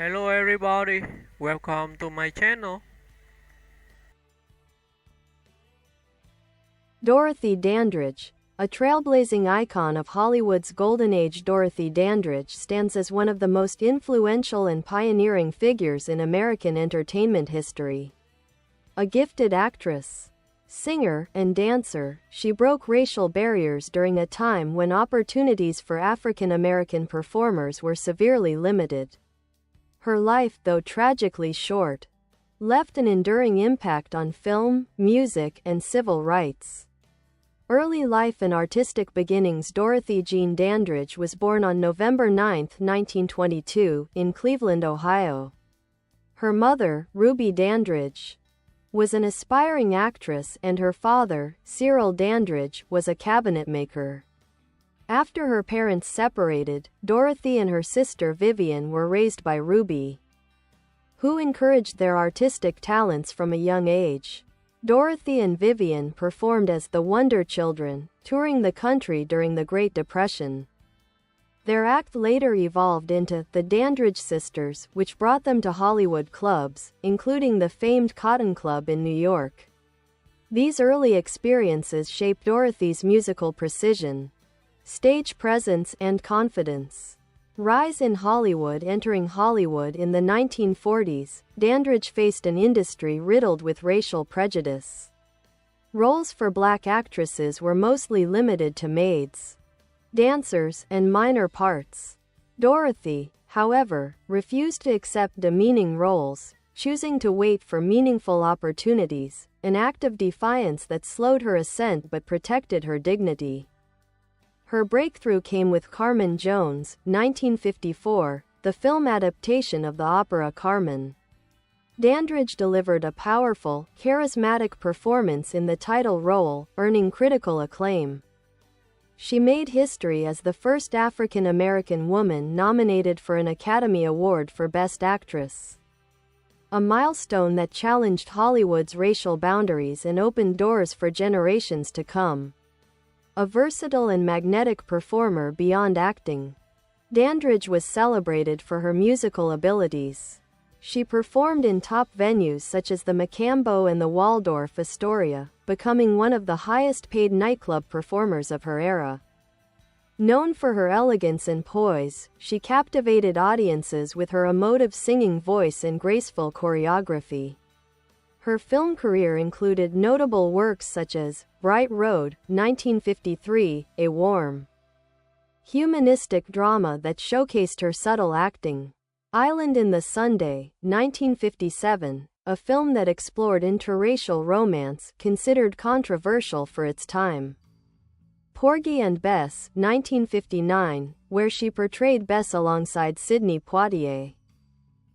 Hello everybody, welcome to my channel. Dorothy Dandridge, a trailblazing icon of Hollywood's golden age. Dorothy Dandridge stands as one of the most influential and pioneering figures in American entertainment history. A gifted actress, singer, and dancer, she broke racial barriers during a time when opportunities for African American performers were severely limited. Her life, though tragically short, left an enduring impact on film, music, and civil rights. Early life and artistic beginnings. Dorothy Jean Dandridge was born on November 9, 1922, in Cleveland, Ohio. Her mother, Ruby Dandridge, was an aspiring actress, and her father, Cyril Dandridge, was a cabinetmaker. After her parents separated, Dorothy and her sister Vivian were raised by Ruby, who encouraged their artistic talents from a young age. Dorothy and Vivian performed as the Wonder Children, touring the country during the Great Depression. Their act later evolved into the Dandridge Sisters, which brought them to Hollywood clubs, including the famed Cotton Club in New York. These early experiences shaped Dorothy's musical precision, stage presence, and confidence. Rise in Hollywood. Entering Hollywood in the 1940s, Dandridge faced an industry riddled with racial prejudice. Roles for black actresses were mostly limited to maids, dancers, and minor parts. Dorothy, however, refused to accept demeaning roles, choosing to wait for meaningful opportunities, an act of defiance that slowed her ascent but protected her dignity. Her breakthrough came with Carmen Jones, 1954, the film adaptation of the opera Carmen. Dandridge delivered a powerful, charismatic performance in the title role, earning critical acclaim. She made history as the first African American woman nominated for an Academy Award for Best Actress, a milestone that challenged Hollywood's racial boundaries and opened doors for generations to come. A versatile and magnetic performer beyond acting, Dandridge was celebrated for her musical abilities. She performed in top venues such as the Macambo and the Waldorf Astoria, becoming one of the highest-paid nightclub performers of her era. Known for her elegance and poise, she captivated audiences with her emotive singing voice and graceful choreography. Her film career included notable works such as Bright Road, 1953, a warm, humanistic drama that showcased her subtle acting; Island in the Sunday, 1957, a film that explored interracial romance, considered controversial for its time; Porgy and Bess, 1959, where she portrayed Bess alongside Sidney Poitier.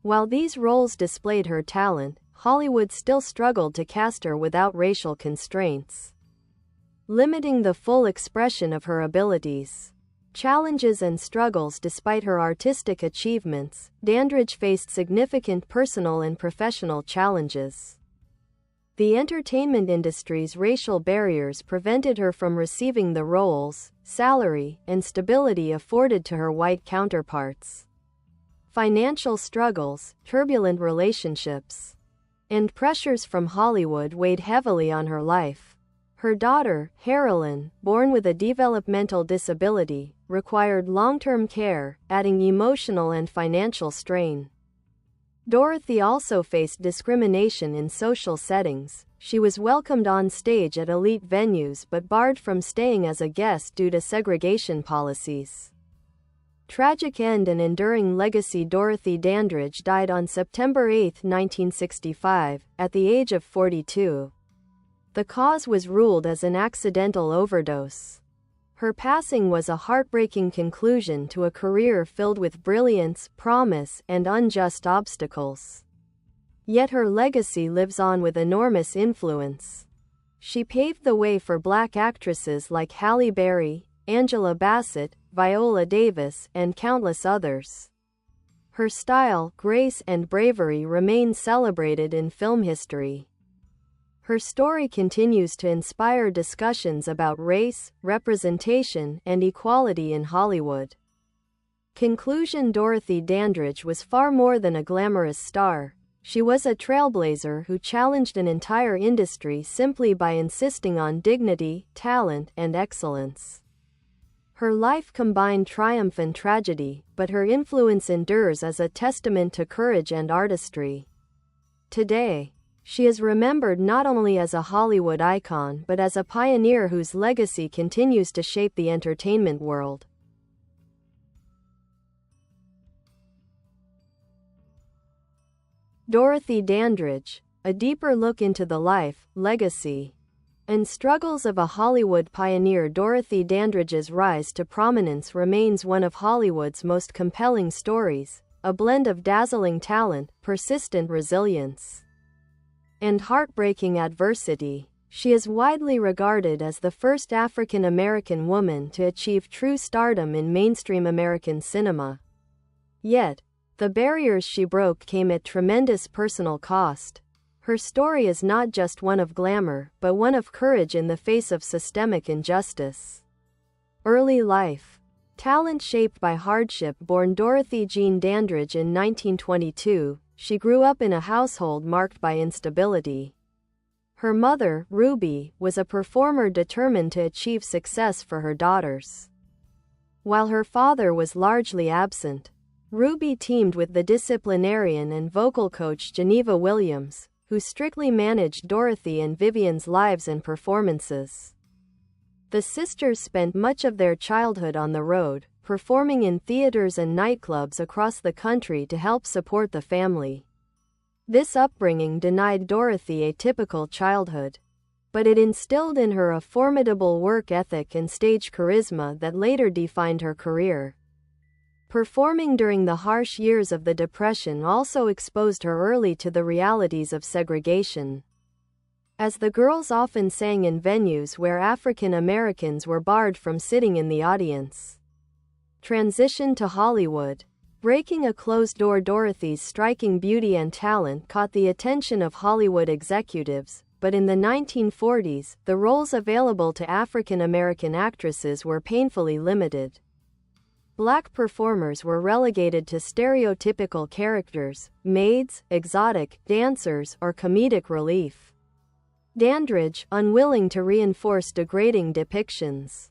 While these roles displayed her talent, Hollywood still struggled to cast her without racial constraints, limiting the full expression of her abilities. Challenges and struggles. Despite her artistic achievements, Dandridge faced significant personal and professional challenges. The entertainment industry's racial barriers prevented her from receiving the roles, salary, and stability afforded to her white counterparts. Financial struggles, turbulent relationships, and pressures from Hollywood weighed heavily on her life. Her daughter, Carolyn, born with a developmental disability, required long-term care, adding emotional and financial strain. Dorothy also faced discrimination in social settings. She was welcomed on stage at elite venues but barred from staying as a guest due to segregation policies. Tragic end and enduring legacy. Dorothy Dandridge died on September 8, 1965, at the age of 42. The cause was ruled as an accidental overdose. Her passing was a heartbreaking conclusion to a career filled with brilliance, promise, and unjust obstacles. Yet her legacy lives on with enormous influence. She paved the way for black actresses like Halle Berry, Angela Bassett, Viola Davis, and countless others. Her style, grace, and bravery remain celebrated in film history. Her story continues to inspire discussions about race, representation, and equality in Hollywood. Conclusion: Dorothy Dandridge was far more than a glamorous star. She was a trailblazer who challenged an entire industry simply by insisting on dignity, talent, and excellence. Her life combined triumph and tragedy, but her influence endures as a testament to courage and artistry. Today, she is remembered not only as a Hollywood icon but as a pioneer whose legacy continues to shape the entertainment world. Dorothy Dandridge, a deeper look into the life, legacy, and struggles of a Hollywood pioneer. Dorothy Dandridge's rise to prominence remains one of Hollywood's most compelling stories, a blend of dazzling talent, persistent resilience, and heartbreaking adversity. She is widely regarded as the first African American woman to achieve true stardom in mainstream American cinema. Yet, the barriers she broke came at tremendous personal cost. Her story is not just one of glamour, but one of courage in the face of systemic injustice. Early life. Talent shaped by hardship. Born Dorothy Jean Dandridge in 1922, she grew up in a household marked by instability. Her mother, Ruby, was a performer determined to achieve success for her daughters. While her father was largely absent, Ruby teamed with the disciplinarian and vocal coach Geneva Williams, who strictly managed Dorothy and Vivian's lives and performances. The sisters spent much of their childhood on the road, performing in theaters and nightclubs across the country to help support the family. This upbringing denied Dorothy a typical childhood, but it instilled in her a formidable work ethic and stage charisma that later defined her career. Performing during the harsh years of the Depression also exposed her early to the realities of segregation, as the girls often sang in venues where African Americans were barred from sitting in the audience. Transition to Hollywood. Breaking a closed door. Dorothy's striking beauty and talent caught the attention of Hollywood executives, but in the 1940s, the roles available to African American actresses were painfully limited. Black performers were relegated to stereotypical characters, maids, exotic dancers, or comedic relief. Dandridge, unwilling to reinforce degrading depictions,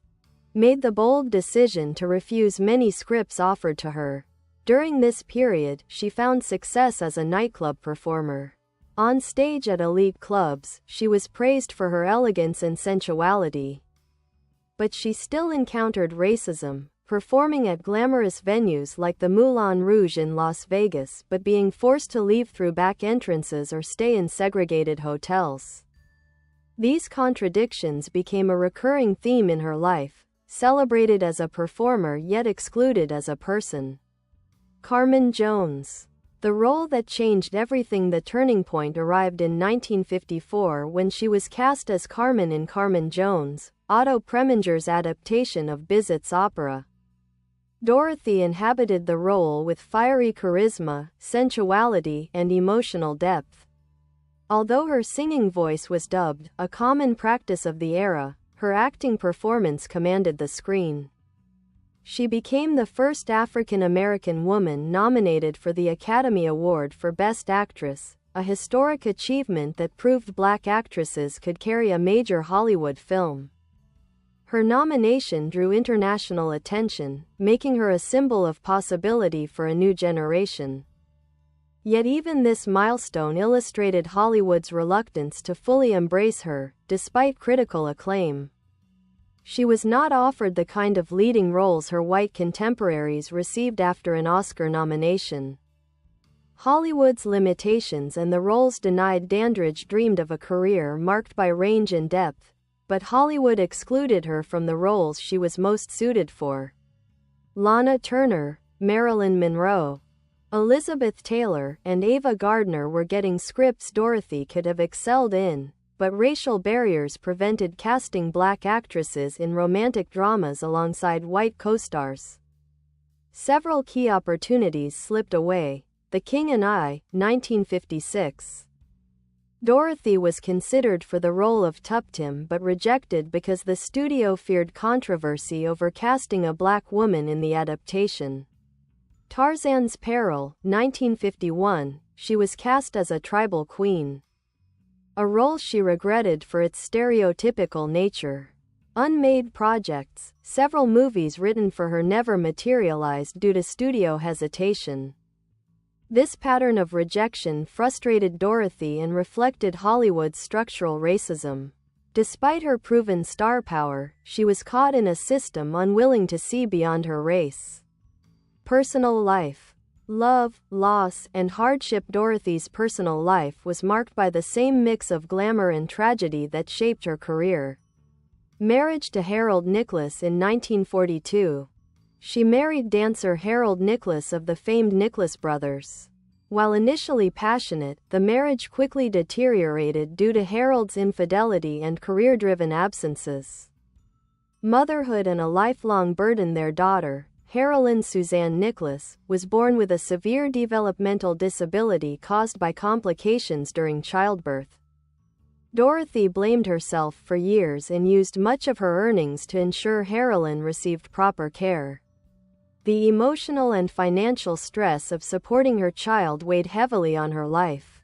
made the bold decision to refuse many scripts offered to her. During this period, she found success as a nightclub performer. On stage at elite clubs, she was praised for her elegance and sensuality. But she still encountered racism, performing at glamorous venues like the Moulin Rouge in Las Vegas but being forced to leave through back entrances or stay in segregated hotels. These contradictions became a recurring theme in her life, celebrated as a performer yet excluded as a person. Carmen Jones. The role that changed everything. The turning point arrived in 1954 when she was cast as Carmen in Carmen Jones, Otto Preminger's adaptation of Bizet's opera. Dorothy inhabited the role with fiery charisma, sensuality, and emotional depth. Although her singing voice was dubbed, a common practice of the era, her acting performance commanded the screen. She became the first African American woman nominated for the Academy Award for Best Actress, a historic achievement that proved black actresses could carry a major Hollywood film. Her nomination drew international attention, making her a symbol of possibility for a new generation. Yet even this milestone illustrated Hollywood's reluctance to fully embrace her, despite critical acclaim. She was not offered the kind of leading roles her white contemporaries received after an Oscar nomination. Hollywood's limitations and the roles denied. Dandridge dreamed of a career marked by range and depth, but Hollywood excluded her from the roles she was most suited for. Lana Turner, Marilyn Monroe, Elizabeth Taylor, and Ava Gardner were getting scripts Dorothy could have excelled in, but racial barriers prevented casting black actresses in romantic dramas alongside white co-stars. Several key opportunities slipped away. The King and I, 1956. Dorothy was considered for the role of Tuptim but rejected because the studio feared controversy over casting a black woman in the adaptation. Tarzan's Peril, 1951, she was cast as a tribal queen, a role she regretted for its stereotypical nature. Unmade projects, several movies written for her never materialized due to studio hesitation. This pattern of rejection frustrated Dorothy and reflected Hollywood's structural racism. Despite her proven star power, she was caught in a system unwilling to see beyond her race. Personal life. Love, loss, and hardship. Dorothy's personal life was marked by the same mix of glamour and tragedy that shaped her career. Marriage to Harold Nicholas in 1942. She married dancer Harold Nicholas of the famed Nicholas brothers. While initially passionate, the marriage quickly deteriorated due to Harold's infidelity and career-driven absences. Motherhood and a lifelong burden. Their daughter, Carolyn Suzanne Nicholas, was born with a severe developmental disability caused by complications during childbirth. Dorothy blamed herself for years and used much of her earnings to ensure Carolyn received proper care. The emotional and financial stress of supporting her child weighed heavily on her life.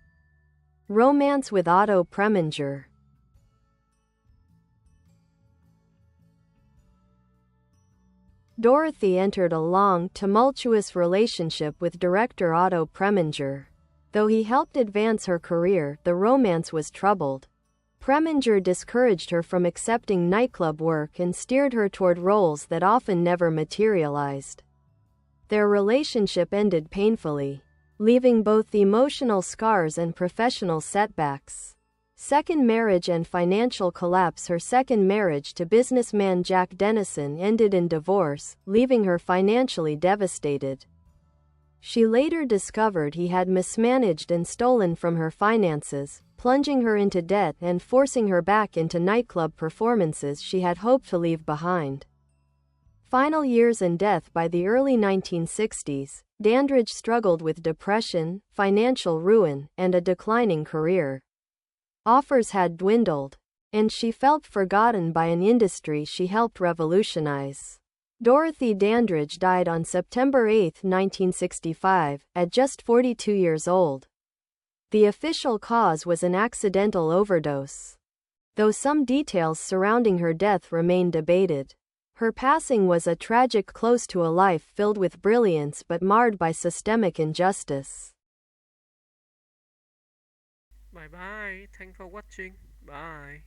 Romance with Otto Preminger. Dorothy entered a long, tumultuous relationship with director Otto Preminger. Though he helped advance her career, the romance was troubled. Preminger discouraged her from accepting nightclub work and steered her toward roles that often never materialized. Their relationship ended painfully, leaving both emotional scars and professional setbacks. Second marriage and financial collapse. Her second marriage to businessman Jack Dennison ended in divorce, leaving her financially devastated. She later discovered he had mismanaged and stolen from her finances, plunging her into debt and forcing her back into nightclub performances she had hoped to leave behind. Final years and death. By the early 1960s, Dandridge struggled with depression, financial ruin, and a declining career. Offers had dwindled, and she felt forgotten by an industry she helped revolutionize. Dorothy Dandridge died on September 8, 1965, at just 42 years old. The official cause was an accidental overdose, though some details surrounding her death remain debated. Her passing was a tragic close to a life filled with brilliance but marred by systemic injustice. Bye bye. Thanks for watching. Bye.